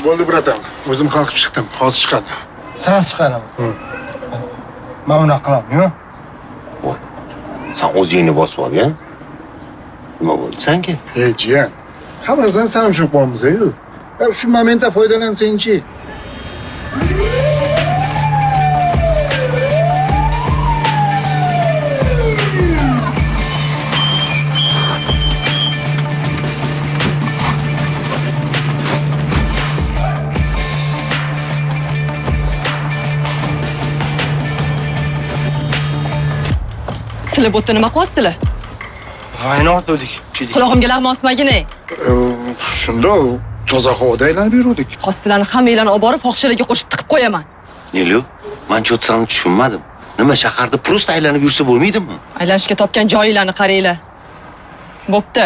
Bo'ldi, bratam. O'zim qalqib chiqdim. Hozir chiqadi. Sen chiqaraman. Men bunaqa qilaman-ku. Voy. Sen o'zingni bosib olgan. Nima bo'ldi senga? Ey, jiyan. Hammamiz ham shu qolamiz-ku. Shu momentda foydalansang-chi. Sizlar bu yerda nima qilyapsizlar? G'ayni otdik. Qulog'imga lag'ma osmagin-ey. Shunda toza havoda aylanib yurdik. Hostilani hammanglarni olib borib, fohishalarga qo'shib tiqib qo'yaman. Nelu, men cho'tsamni tushunmadim. Nima shaharda prosta aylanib yursa bo'lmaydimi? Aylanishga topgan joyinglarni qaranglar. Bo'pti.